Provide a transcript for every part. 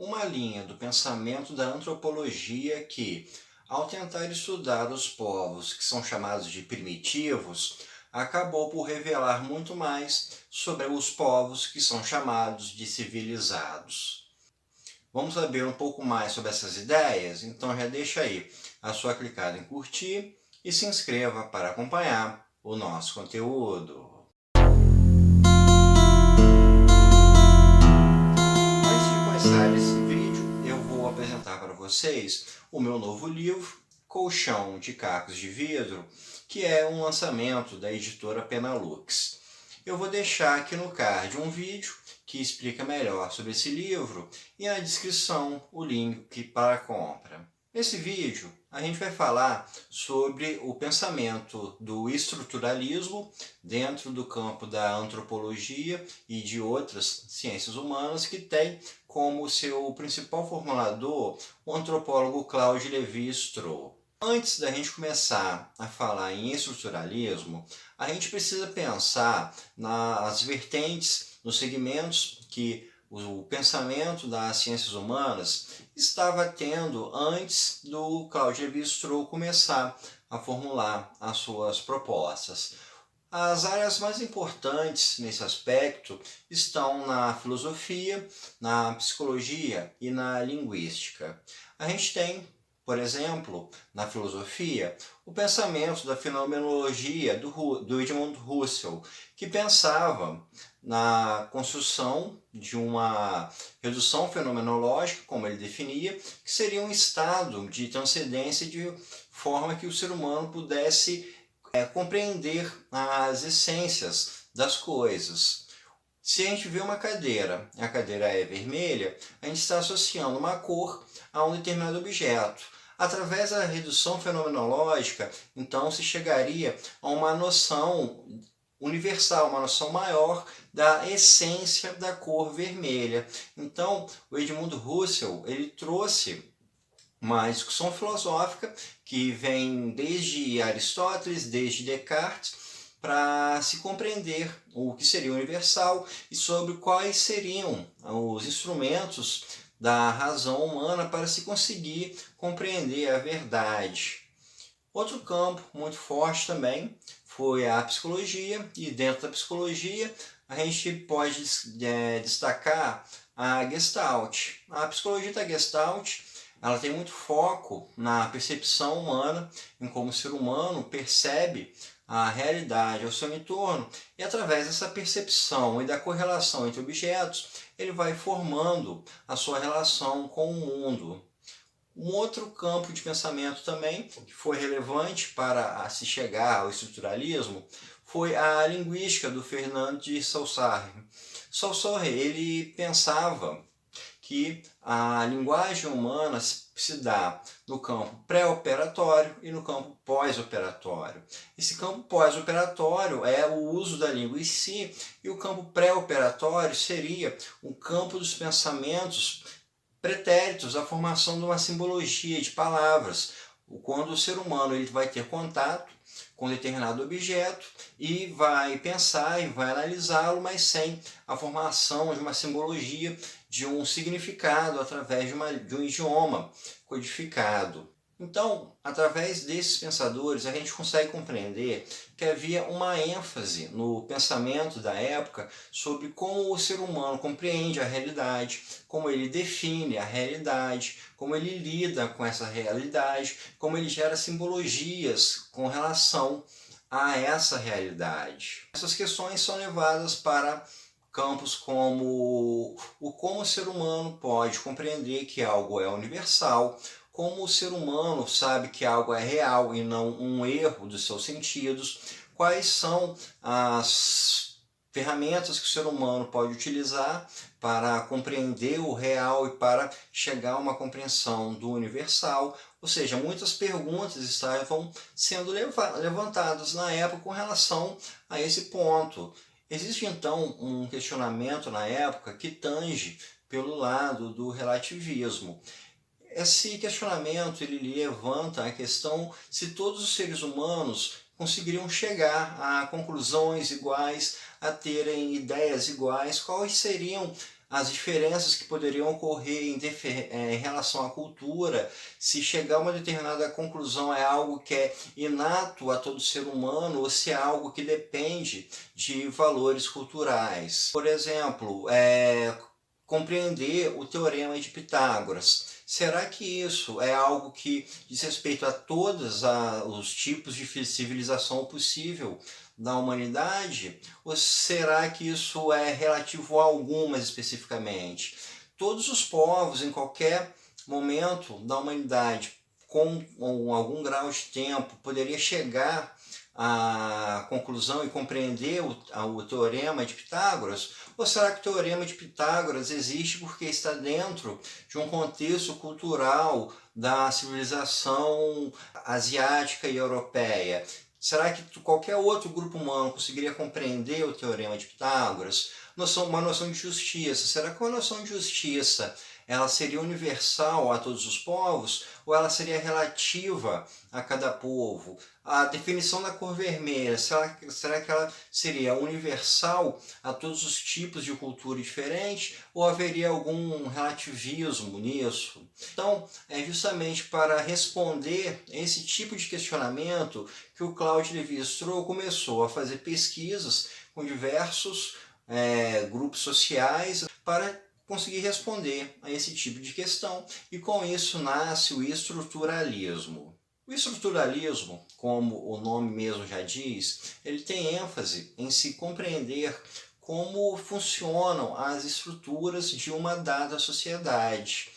uma linha do pensamento da antropologia que, ao tentar estudar os povos que são chamados de primitivos, acabou por revelar muito mais sobre os povos que são chamados de civilizados. Vamos saber um pouco mais sobre essas ideias? Então já deixa aí a sua clicada em curtir e se inscreva para acompanhar o nosso conteúdo. Antes de começar esse vídeo, eu vou apresentar para vocês o meu novo livro, Colchão de Cacos de Vidro, que é um lançamento da editora Penalux. Eu vou deixar aqui no card um vídeo que explica melhor sobre esse livro e na descrição o link para a compra. Nesse vídeo, a gente vai falar sobre o pensamento do estruturalismo dentro do campo da antropologia e de outras ciências humanas, que tem como seu principal formulador o antropólogo Claude Lévi-Strauss. Antes da gente começar a falar em estruturalismo, a gente precisa pensar nas vertentes, nos segmentos que o pensamento das ciências humanas estava tendo antes do Claude Lévi-Strauss começar a formular as suas propostas. As áreas mais importantes nesse aspecto estão na filosofia, na psicologia e na linguística. A gente tem, por exemplo, na filosofia, o pensamento da fenomenologia do Edmund Husserl, que pensava na construção de uma redução fenomenológica, como ele definia, que seria um estado de transcendência de forma que o ser humano pudesse compreender as essências das coisas. Se a gente vê uma cadeira, a cadeira é vermelha, a gente está associando uma cor a um determinado objeto. Através da redução fenomenológica, então se chegaria a uma noção universal, uma noção maior da essência da cor vermelha. Então, o Edmund Husserl, ele trouxe uma discussão filosófica que vem desde Aristóteles, desde Descartes, para se compreender o que seria universal e sobre quais seriam os instrumentos da razão humana para se conseguir compreender a verdade. Outro campo muito forte também foi a psicologia, e dentro da psicologia a gente pode destacar a Gestalt. A psicologia da Gestalt, ela tem muito foco na percepção humana, em como o ser humano percebe a realidade ao seu entorno, e através dessa percepção e da correlação entre objetos, ele vai formando a sua relação com o mundo. Um outro campo de pensamento também, que foi relevante para se chegar ao estruturalismo, foi a linguística do Fernand de Saussure. Saussure, ele pensava que a linguagem humana se dá no campo pré-operatório e no campo pós-operatório. Esse campo pós-operatório é o uso da língua em si, e o campo pré-operatório seria o campo dos pensamentos pretéritos, a formação de uma simbologia de palavras, quando o ser humano ele vai ter contato com determinado objeto e vai pensar e vai analisá-lo, mas sem a formação de uma simbologia, de um significado através de um idioma codificado. Então, através desses pensadores, a gente consegue compreender que havia uma ênfase no pensamento da época sobre como o ser humano compreende a realidade, como ele define a realidade, como ele lida com essa realidade, como ele gera simbologias com relação a essa realidade. Essas questões são levadas para campos como como o ser humano pode compreender que algo é universal, como o ser humano sabe que algo é real e não um erro dos seus sentidos, quais são as ferramentas que o ser humano pode utilizar para compreender o real e para chegar a uma compreensão do universal. Ou seja, muitas perguntas estavam sendo levantadas na época com relação a esse ponto. Existe então um questionamento na época que tange pelo lado do relativismo. Esse questionamento ele levanta a questão se todos os seres humanos conseguiriam chegar a conclusões iguais, a terem ideias iguais, quais seriam as diferenças que poderiam ocorrer em relação à cultura, se chegar a uma determinada conclusão é algo que é inato a todo ser humano ou se é algo que depende de valores culturais. Por exemplo, compreender o Teorema de Pitágoras. Será que isso é algo que diz respeito a todos os tipos de civilização possível da humanidade? Ou será que isso é relativo a algumas especificamente? Todos os povos, em qualquer momento da humanidade, com algum grau de tempo, poderia chegar à conclusão e compreender o Teorema de Pitágoras? Ou será que o Teorema de Pitágoras existe porque está dentro de um contexto cultural da civilização asiática e europeia? Será que qualquer outro grupo humano conseguiria compreender o Teorema de Pitágoras? Uma noção de justiça. Será que uma noção de justiça ela seria universal a todos os povos ou ela seria relativa a cada povo? A definição da cor vermelha, será que ela seria universal a todos os tipos de cultura diferente ou haveria algum relativismo nisso? Então, é justamente para responder esse tipo de questionamento que o Claude Lévi-Strauss começou a fazer pesquisas com diversos grupos sociais para conseguir responder a esse tipo de questão, e com isso nasce o estruturalismo. O estruturalismo, como o nome mesmo já diz, ele tem ênfase em se compreender como funcionam as estruturas de uma dada sociedade.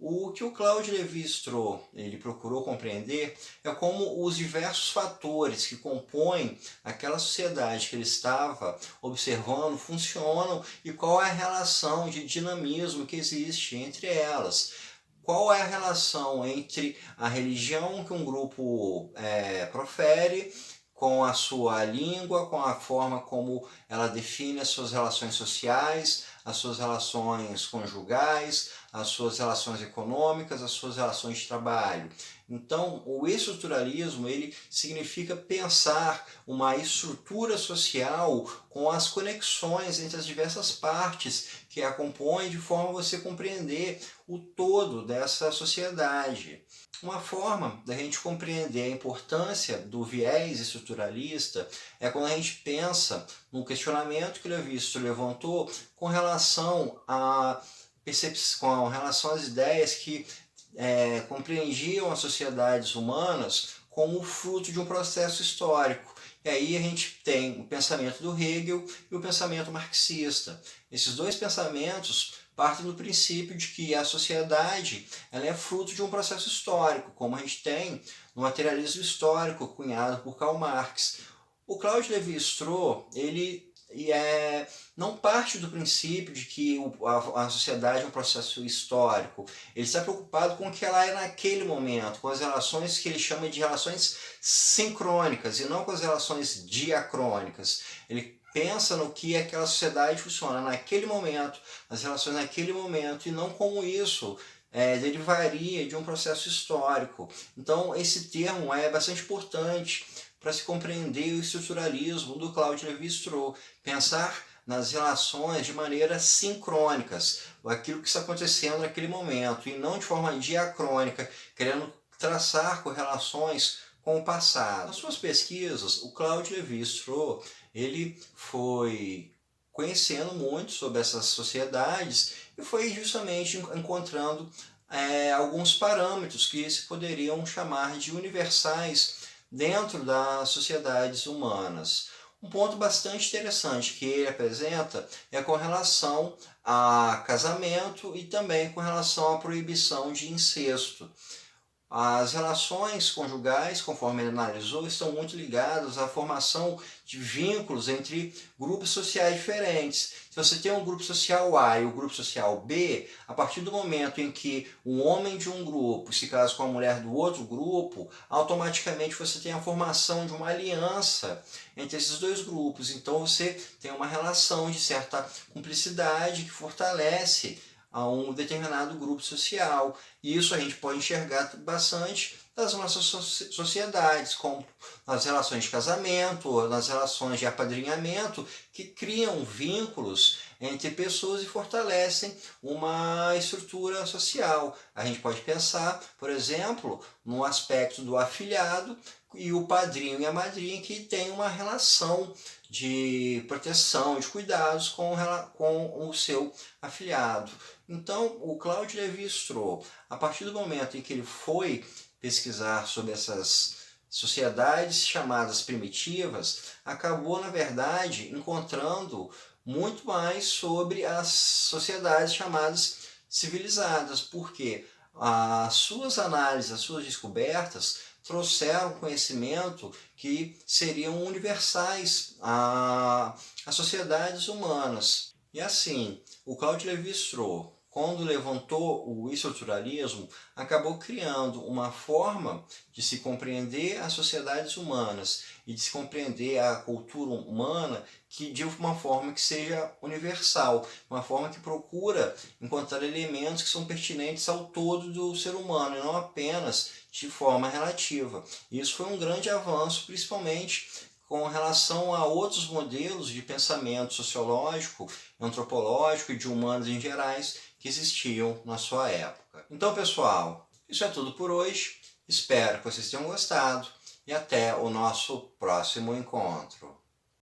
O que o Claude Lévi-Strauss ele procurou compreender é como os diversos fatores que compõem aquela sociedade que ele estava observando funcionam e qual é a relação de dinamismo que existe entre elas. Qual é a relação entre a religião que um grupo profere com a sua língua, com a forma como ela define as suas relações sociais, as suas relações conjugais, as suas relações econômicas, as suas relações de trabalho. Então, o estruturalismo ele significa pensar uma estrutura social com as conexões entre as diversas partes que a compõem, de forma a você compreender o todo dessa sociedade. Uma forma da gente compreender a importância do viés estruturalista é quando a gente pensa no questionamento que o Lévi-Strauss levantou com relação com relação às ideias que compreendiam as sociedades humanas como fruto de um processo histórico. E aí a gente tem o pensamento do Hegel e o pensamento marxista. Esses dois pensamentos partem do princípio de que a sociedade ela é fruto de um processo histórico, como a gente tem no materialismo histórico cunhado por Karl Marx. O Claude Lévi-Strauss ele não parte do princípio de que a sociedade é um processo histórico. Ele está preocupado com o que ela é naquele momento, com as relações que ele chama de relações sincrônicas e não com as relações diacrônicas. Ele pensa no que aquela sociedade funciona naquele momento, as relações naquele momento, e não como isso derivaria de um processo histórico. Então, esse termo é bastante importante para se compreender o estruturalismo do Claude Lévi-Strauss, pensar nas relações de maneira sincrônicas, aquilo que está acontecendo naquele momento, e não de forma diacrônica, querendo traçar correlações com o passado. Nas suas pesquisas, o Claude Lévi-Strauss ele foi conhecendo muito sobre essas sociedades e foi justamente encontrando alguns parâmetros que se poderiam chamar de universais dentro das sociedades humanas. Um ponto bastante interessante que ele apresenta é com relação a casamento e também com relação à proibição de incesto. As relações conjugais, conforme ele analisou, estão muito ligadas à formação de vínculos entre grupos sociais diferentes. Se você tem um grupo social A e o grupo social B, a partir do momento em que um homem de um grupo se casa com a mulher do outro grupo, automaticamente você tem a formação de uma aliança entre esses dois grupos. Então você tem uma relação de certa cumplicidade que fortalece a um determinado grupo social. E isso a gente pode enxergar bastante nas nossas sociedades, como nas relações de casamento, nas relações de apadrinhamento, que criam vínculos entre pessoas e fortalecem uma estrutura social. A gente pode pensar, por exemplo, no aspecto do afilhado e o padrinho e a madrinha que tem uma relação de proteção, de cuidados com o seu afilhado. Então, o Claudio Lévi-Strauss, a partir do momento em que ele foi pesquisar sobre essas sociedades chamadas primitivas, acabou, na verdade, encontrando muito mais sobre as sociedades chamadas civilizadas, porque as suas análises, as suas descobertas trouxeram conhecimento que seriam universais às sociedades humanas. E assim, o Claudio Lévi-Strauss, quando levantou o estruturalismo, acabou criando uma forma de se compreender as sociedades humanas e de se compreender a cultura humana que de uma forma que seja universal, uma forma que procura encontrar elementos que são pertinentes ao todo do ser humano e não apenas de forma relativa. Isso foi um grande avanço, principalmente com relação a outros modelos de pensamento sociológico, antropológico e de humanos em gerais que existiam na sua época. Então, pessoal, isso é tudo por hoje. Espero que vocês tenham gostado e até o nosso próximo encontro.